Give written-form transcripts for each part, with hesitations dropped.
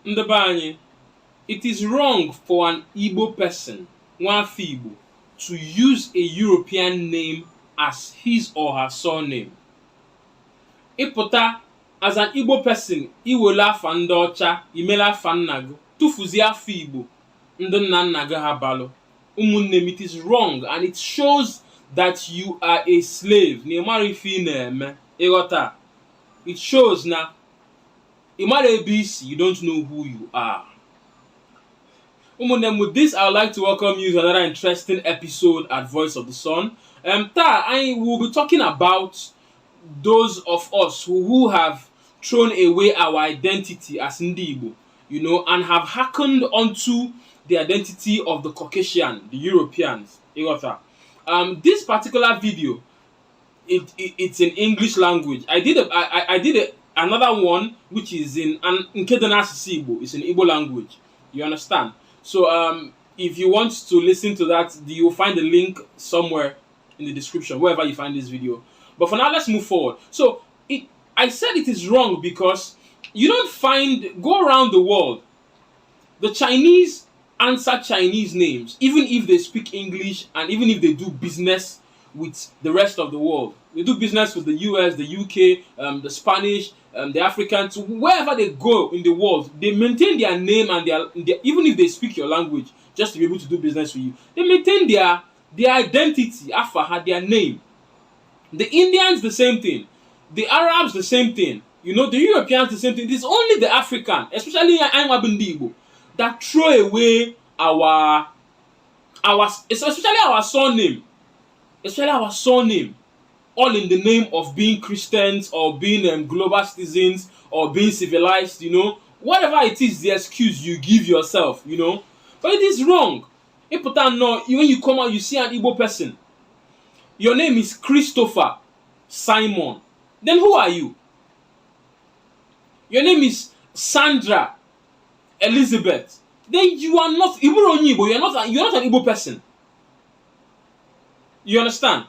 Ndebanye, it is wrong for an Igbo person, Nwafi Igbo, to use a European name as his or her surname. Ịpụta as an Igbo person, iwere afa ndị ọcha, imela afa nna gị, tụfuzie afa Igbo ndị nna nna gị ha balụ. Ụmụnne m, it is wrong and it shows that you are a slave. Na ịmara ife ị na-eme, ịghọta. It shows na ịmara ebe isi, you don't know who you are. Ụmụnne m, with this, I would like to welcome you to another interesting episode at Voice of the Sun. I will be talking about those of us who have thrown away our identity as Ndi Igbo, and have hearkened onto the identity of the Caucasian, the Europeans. This particular video, it's in English language. I did another one which is in Igbo. It's in Igbo language. You understand? So if you want to listen to that, you'll find the link somewhere in the description, wherever you find this video. But for now, let's move forward. So I said it is wrong because you don't go around the world. The Chinese answer Chinese names, even if they speak English and even if they do business with the rest of the world. They do business with the US, the UK, the Spanish, the Africans, wherever they go in the world, they maintain their name and their even if they speak your language, just to be able to do business with you, they maintain their identity, their name. The Indians, the same thing. The Arabs, the same thing. The Europeans, the same thing. It is only the African, especially Igbo, that throw away our especially our surname. Especially our surname. All in the name of being Christians or being global citizens or being civilized, Whatever it is, the excuse you give yourself, But it is wrong. When you come out, you see an Igbo person. Your name is Christopher Simon. Then who are you? Your name is Sandra Elizabeth. Then you are not Igbo. You're not an Igbo person. You understand?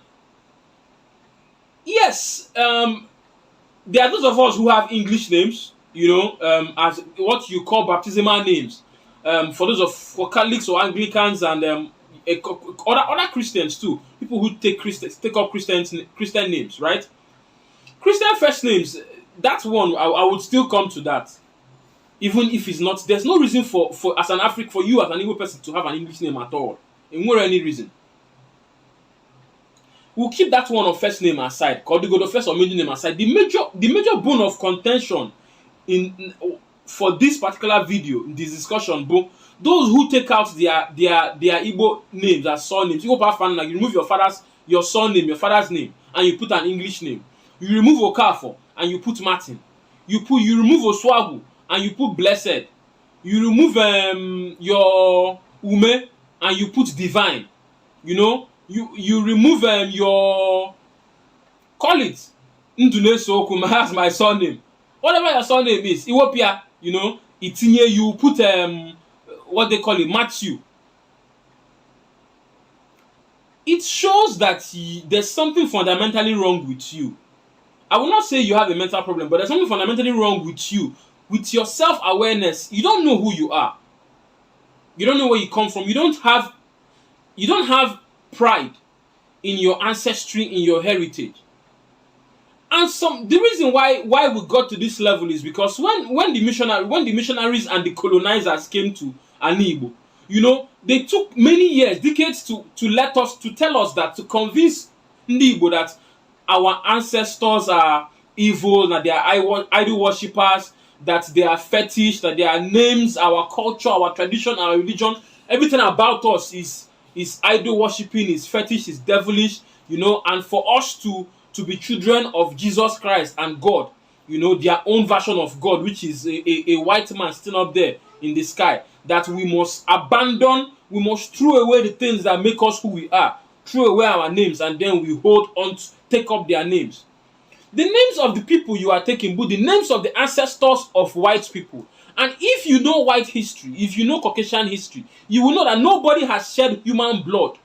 Yes, there are those of us who have English names, as what you call baptismal names. For Catholics or Anglicans and other Christians too, people who take up Christian names, right? Christian first names, that one I would still come to that, even if it's not. There's no reason for as an African, for you as an Igbo person to have an English name at all. In more any reason. We'll keep that one of first name aside, called the first or middle name aside. The major bone of contention for this particular video, in this discussion, those who take out their Igbo names as surnames, you remove your surname, your father's name, and you put an English name. You remove Okafor and you put Martin. You remove Oswagu and you put Blessed. You remove your Ume and you put Divine. You remove your, call it Nduneso Okuma as my surname. Whatever your surname is, Iwopia, Itinye, you put what they call it, Matthew. It shows that there's something fundamentally wrong with you. I will not say you have a mental problem, but there's something fundamentally wrong with you. With your self-awareness, you don't know who you are. You don't know where you come from. You don't have pride in your ancestry, in your heritage. And the reason why we got to this level is because when the missionaries and the colonizers came to Igbo, they took many years, decades to tell us that, to convince Igbo that our ancestors are evil, that they are idol worshippers, that they are fetish, that their names, our culture, our tradition, our religion, everything about us is idol worshipping, is fetish, is devilish, and for us to be children of Jesus Christ and God, their own version of God, which is a white man sitting up there in the sky, that we must abandon, we must throw away the things that make us who we are, throw away our names, and then we hold on to take up their names. The names of the people you are taking, but the names of the ancestors of white people. And if you know white history, if you know Caucasian history, you will know that nobody has shed human blood.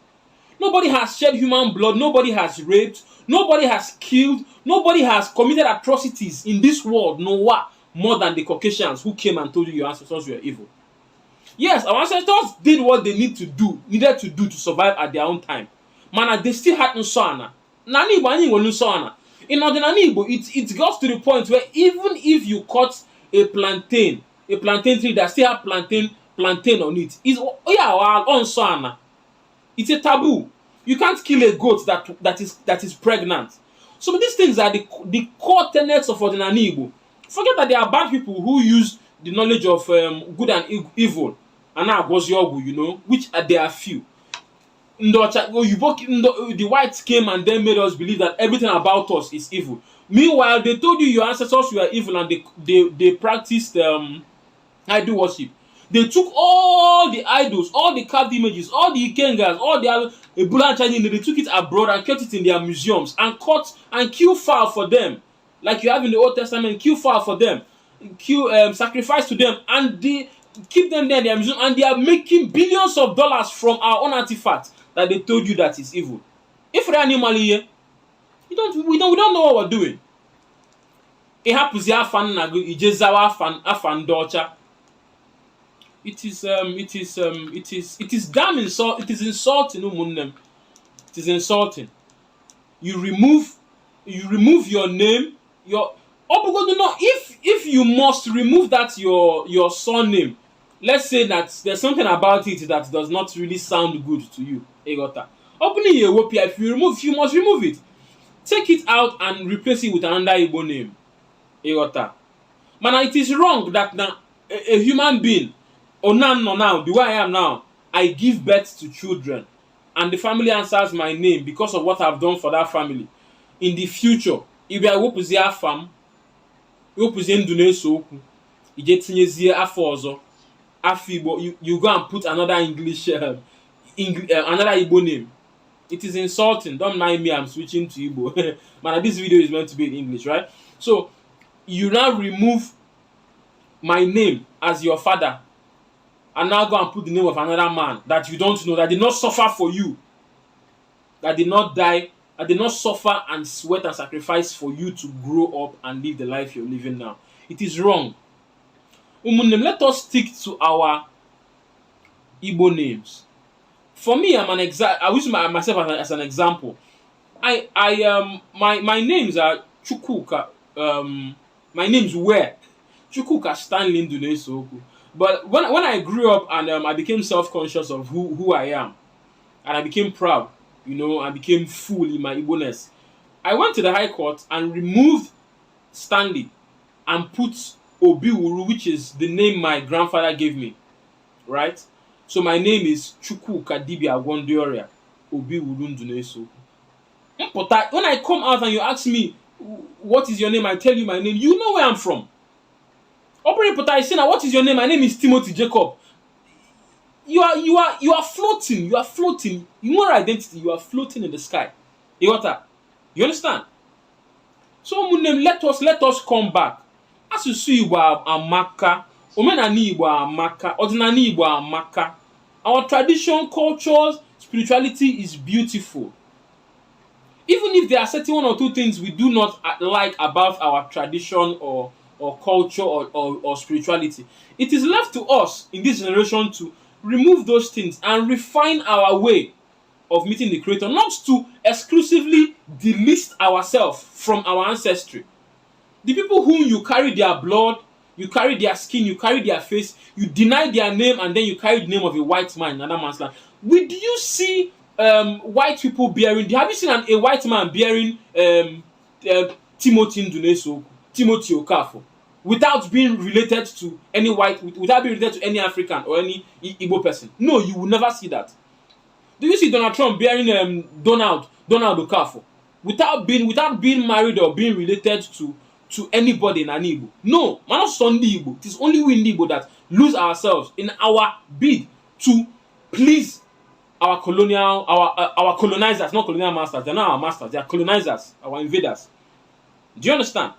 Nobody has shed human blood. Nobody has raped. Nobody has killed. Nobody has committed atrocities in this world. No what? more than the Caucasians who came and told you your ancestors were evil. Yes, our ancestors did what they needed to do to survive at their own time. Man, they still had nsọala. Nani Igbo anyị nwere nsọala. In ọdịnala Igbo, it got to the point where even if you cut a plantain tree that still have plantain on it, is our own nsọala. It's a taboo. You can't kill a goat that is pregnant. So these things are the core tenets of ordinary Igbo. Forget that there are bad people who use the knowledge of good and evil and now which there are few. The whites came and then made us believe that everything about us is evil. Meanwhile, they told you your ancestors were evil and they practiced idol worship. They took all the idols, all the carved images, all the ikengas, all the Ebola Chinese, they took it abroad and kept it in their museums and cut and kill fowl for them. Like you have in the Old Testament, kill fowl for them, sacrifice to them, and they keep them there in their museum, and they are making billions of dollars from our own artifacts that they told you that is evil. If we're animal here, we don't know what we're doing. It happens here, fan nagu, ijezawa afan docha. It is damn insult. It is insulting, Umunnem. It is insulting. You remove your name, your if you must remove that your surname. Let's say that there's something about it that does not really sound good to you. Egota. Opening your wopia, if you must remove it. Take it out and replace it with another Igbo name. Egota. Man, it is wrong that now a human being, or now, the way I am now, I give birth to children, and the family answers my name because of what I've done for that family. In the future, if I hope to farm, you go and put another English, another Igbo name. It is insulting. Don't mind me, I'm switching to Igbo. Man, this video is meant to be in English, right? So, you now remove my name as your father, and now go and put the name of another man that you don't know, that did not suffer for you, that did not die, that did not suffer and sweat and sacrifice for you to grow up and live the life you're living now. It is wrong. Let us stick to our Igbo names. For me, I use myself as an example. My names are Chukwuka. My names were Chukwuka Stanley Ndunesoku. But when I grew up and I became self-conscious of who I am, and I became proud, I became full in my Igbo-ness, I went to the High Court and removed Stanley and put Obiwuru, which is the name my grandfather gave me, right? So my name is Chukwuka Dibia Wondioria Obiwuru Ndunesoku. When I come out and you ask me, what is your name? I tell you my name. You know where I'm from. What is your name? My name is Timothy Jacob. You are floating. You are floating. You know your identity. You are floating in the sky. You understand? So let us come back. As you see, Igbo amaka, omenani Igbo amaka, ordinary Igbo amaka. Our tradition, cultures, spirituality is beautiful. Even if there are certain one or two things we do not like about our tradition or culture or spirituality, it is left to us in this generation to remove those things and refine our way of meeting the Creator, not to exclusively delist ourselves from our ancestry. The people whom you carry their blood, you carry their skin, you carry their face, you deny their name, and then you carry the name of a white man in another man's land. Do you see white people bearing? Have you seen a white man bearing Timothy Ndunesoku, Timothy Okafor, without being related to any white, without being related to any African or any Igbo person? No, you will never see that. Do you see Donald Trump bearing Donald Okafor without being married or being related to anybody in an Igbo? No, man, not Sunday Igbo. It is only we in Igbo that lose ourselves in our bid to please our colonizers, not colonial masters. They're not our masters. They are colonizers, our invaders. Do you understand?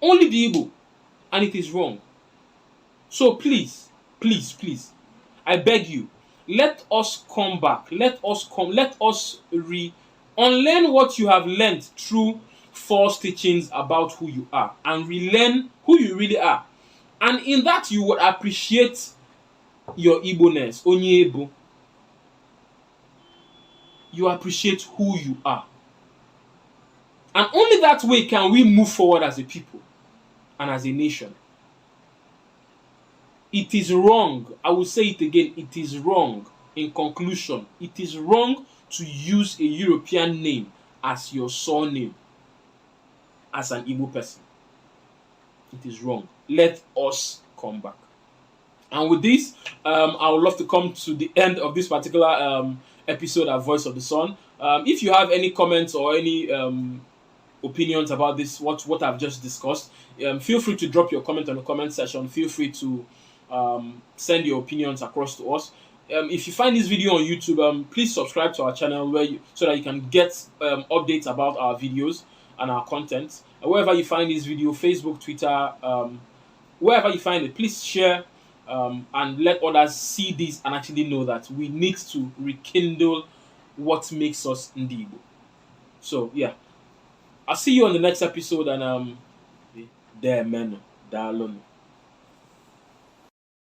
Only the Igbo, and it is wrong. So please, I beg you, let us come back. Let us unlearn what you have learned through false teachings about who you are and relearn who you really are. And in that, you would appreciate your Igbo-ness, onye Igbo. You appreciate who you are. And only that way can we move forward as a people and as a nation. It is wrong, I will say it again, it is wrong. In conclusion, it is wrong to use a European name as your surname as an Igbo person. It is wrong. Let us come back. And with this, I would love to come to the end of this particular episode of Voice of the Sun. If you have any comments or any opinions about this, what I've just discussed, feel free to drop your comment on the comment section. Feel free to send your opinions across to us. If you find this video on YouTube, please subscribe to our channel so that you can get updates about our videos and our content. Wherever you find this video, Facebook, Twitter, wherever you find it, please share and let others see this and actually know that we need to rekindle what makes us Igbo. So yeah, I'll see you on the next episode, and there, men, dalon.